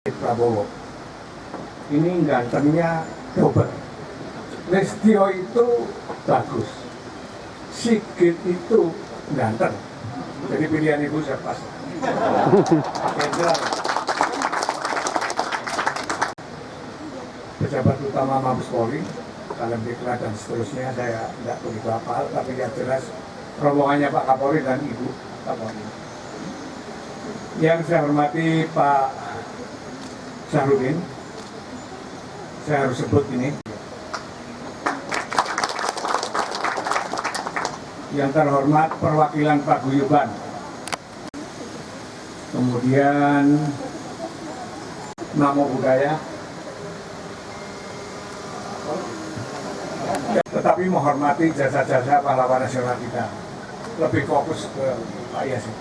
Prabowo ini gantengnya double. Listio itu bagus, Sigit itu ganteng. Jadi pilihan ibu saya pas. Pejabat utama Mabes Polri, Kalem Diklat dan seterusnya saya tidak begitu hafal, tapi yang jelas rombongannya Pak Kapolri dan Ibu Kapolri. Yang saya hormati Pak Syahrudin, saya harus sebut ini. Yang terhormat perwakilan Pak Guyuban, kemudian Namo Buddhaya, tetapi menghormati jasa-jasa pahlawan nasional kita. Lebih fokus ke Pak Yasin.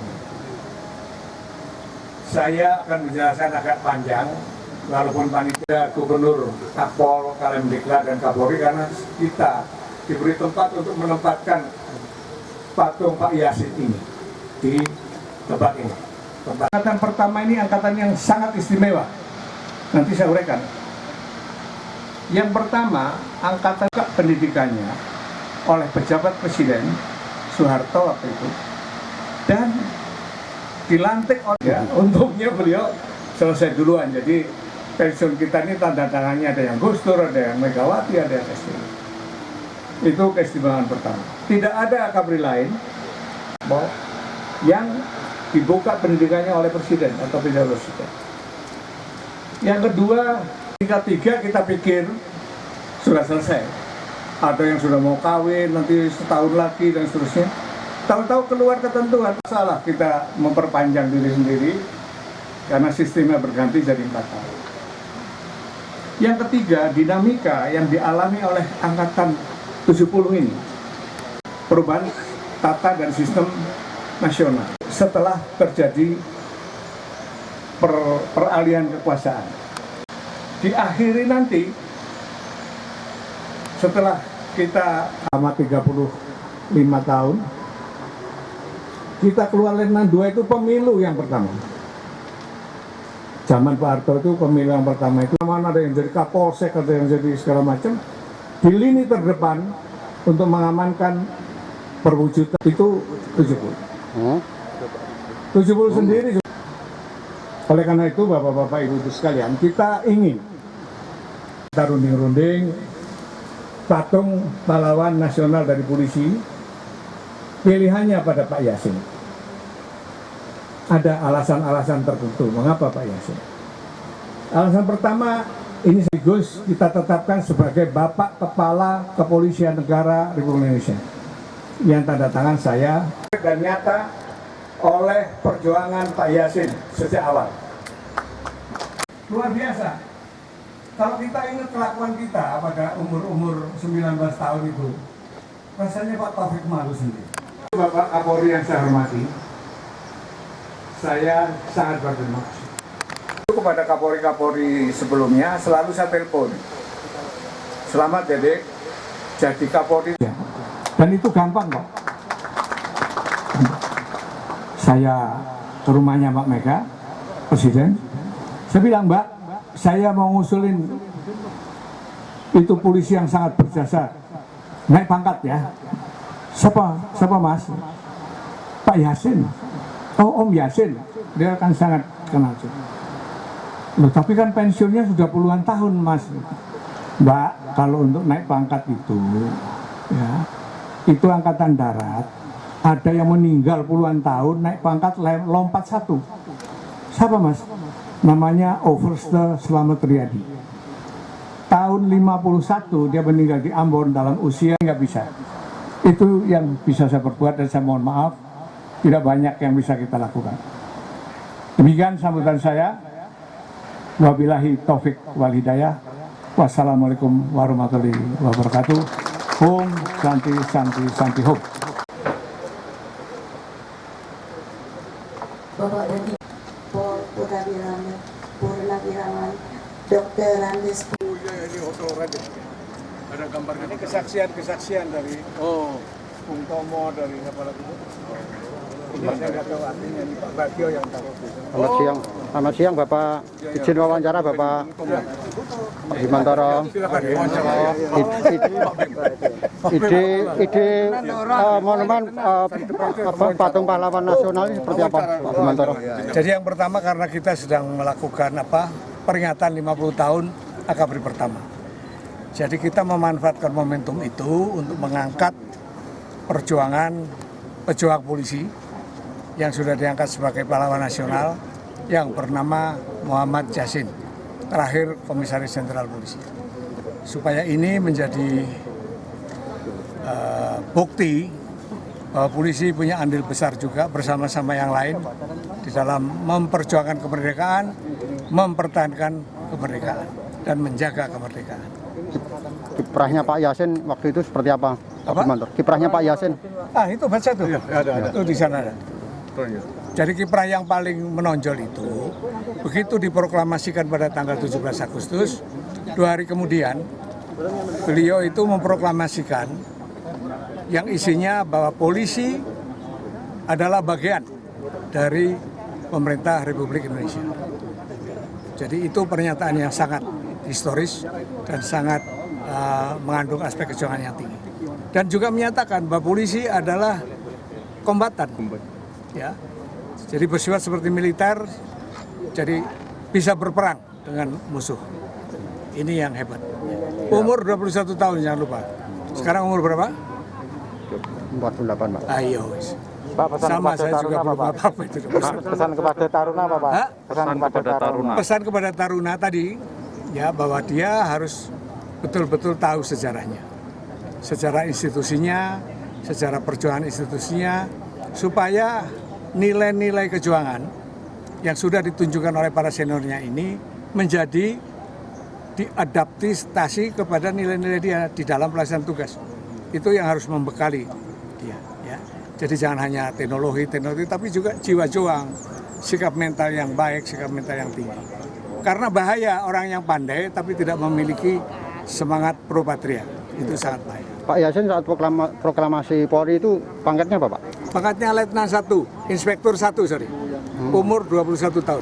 Saya akan menjelaskan agak panjang, walaupun panitia gubernur, Kapol, Kalem Diklat dan Kapolri, karena kita diberi tempat untuk menempatkan patung Pak Yasin ini di tempat ini. Angkatan pertama ini angkatan yang sangat istimewa. Nanti saya uraikan. Yang pertama, angkatan pendidikannya oleh pejabat Presiden Soeharto waktu itu, dan dilantik oleh untungnya beliau selesai duluan. Jadi pensiun kita ini tanda tangannya ada yang Gus Dur, ada yang Megawati, ada yang SBY. Itu keistimewaan pertama. Tidak ada Kapolri lain yang dibuka pendidikannya oleh Presiden atau Presiden. Yang kedua, tiga kita pikir sudah selesai. Ada yang sudah mau kawin, nanti setahun lagi dan seterusnya. Tahu-tahu keluar ketentuan, salah kita memperpanjang diri sendiri karena sistemnya berganti jadi 4 tahun. Yang ketiga, dinamika yang dialami oleh angkatan 70 ini, perubahan tata dan sistem nasional setelah terjadi peralihan kekuasaan. Diakhiri nanti setelah kita selama 35 tahun, kita keluar Letnan 2 itu pemilu yang pertama. Zaman Pak Harto itu pemilu yang pertama itu, mana ada yang jadi Kapolsek, ada yang jadi segala macam. Di lini terdepan untuk mengamankan perwujudan itu 70. 70 sendiri. Oleh karena itu, Bapak-bapak, Ibu-ibu sekalian, kita ingin kita runding-runding patung pahlawan nasional dari polisi, pilihannya pada Pak Yasin. Ada alasan-alasan tertentu mengapa Pak Yasin. Alasan pertama, ini sekaligus kita tetapkan sebagai Bapak Kepala Kepolisian Negara Republik Indonesia, yang tanda tangan saya dan nyata oleh perjuangan Pak Yasin sejak awal. Luar biasa. Kalau kita ingat kelakuan kita pada umur 19 tahun itu, rasanya Pak Taufik malu sendiri. Bapak Kapolri yang saya hormati, saya sangat berterima kasih. Kepada Kapolri-Kapolri sebelumnya selalu saya telepon. Selamat Dedek, jadi Kapolri. Dan itu gampang kok. Saya ke rumahnya Mbak Mega, Presiden. Saya bilang, Mbak, saya mau ngusulin itu polisi yang sangat berjasa, naik pangkat ya. Siapa Mas? Pak Yasin. Oh, Om Yasin. Dia kan sangat kenal. Loh, tapi kan pensiunnya sudah puluhan tahun, Mas. Mbak, kalau untuk naik pangkat itu, ya, itu angkatan darat. Ada yang meninggal puluhan tahun, naik pangkat lompat 1. Siapa Mas? Namanya Overste Slamet Riyadi. Tahun 51 dia meninggal di Ambon dalam usia nggak bisa. Itu yang bisa saya perbuat dan saya mohon maaf, tidak banyak yang bisa kita lakukan. Demikian sambutan saya. Wabillahi taufik wal hidayah. Wassalamualaikum warahmatullahi wabarakatuh. Om Santi Santi Santi Hom. Bapak dan Ibu Purnawirawan Dr. Andes. Ini otoradio. Ada gambarnya. Ini kesaksian dari Bung Tomo, dari apa lagi itu? Ini saya nggak tahu artinya, ini Pak Bagio yang tahu. Selamat siang. Selamat siang Bapak, izin wawancara Bapak Bimantoro. Ide monumen patung pahlawan nasional ini seperti apa Pak Bimantoro? Jadi yang pertama karena kita sedang melakukan peringatan 50 tahun AKABRI pertama. Jadi kita memanfaatkan momentum itu untuk mengangkat perjuangan pejuang polisi yang sudah diangkat sebagai pahlawan nasional yang bernama Muhammad Yasin, terakhir Komisaris Jenderal Polisi. Supaya ini menjadi bukti bahwa polisi punya andil besar juga bersama-sama yang lain di dalam memperjuangkan kemerdekaan, mempertahankan kemerdekaan, dan menjaga kemerdekaan. Kiprahnya Pak Yasin waktu itu seperti apa? Pak Bimantoro? Kiprahnya Pak Yasin? Itu baca tuh. Ada. Itu di sana ada. Jadi kiprah yang paling menonjol itu begitu diproklamasikan pada tanggal 17 Agustus, 2 hari kemudian beliau itu memproklamasikan yang isinya bahwa polisi adalah bagian dari pemerintah Republik Indonesia. Jadi itu pernyataan yang sangat historis dan sangat mengandung aspek kejuangan yang tinggi. Dan juga menyatakan bahwa polisi adalah kombatan. Ya, jadi bersifat seperti militer, jadi bisa berperang dengan musuh. Ini yang hebat. Umur 21 tahun jangan lupa. Sekarang umur berapa? 48 Pak. Ayo, Pak, pesan sama kepada saya juga Taruna, belum Pak. apa-apa itu. Pesan kepada Taruna apa Pak? Hah? Pesan kepada Taruna. Pesan kepada Taruna tadi, ya bahwa dia harus betul-betul tahu sejarahnya, sejarah institusinya, sejarah perjuangan institusinya, supaya nilai-nilai kejuangan yang sudah ditunjukkan oleh para seniornya ini menjadi diadaptasi kepada nilai-nilai dia di dalam pelaksanaan tugas. Itu yang harus membekali dia. Ya. Jadi jangan hanya teknologi, tapi juga jiwa juang, sikap mental yang baik, sikap mental yang tinggi. Karena bahaya orang yang pandai tapi tidak memiliki semangat pro patria. Itu sangat bahaya. Pak Yasin saat proklamasi Polri itu pangkatnya apa Pak? Pangkatnya Letnan 1, Inspektur 1, sorry. Umur 21 tahun.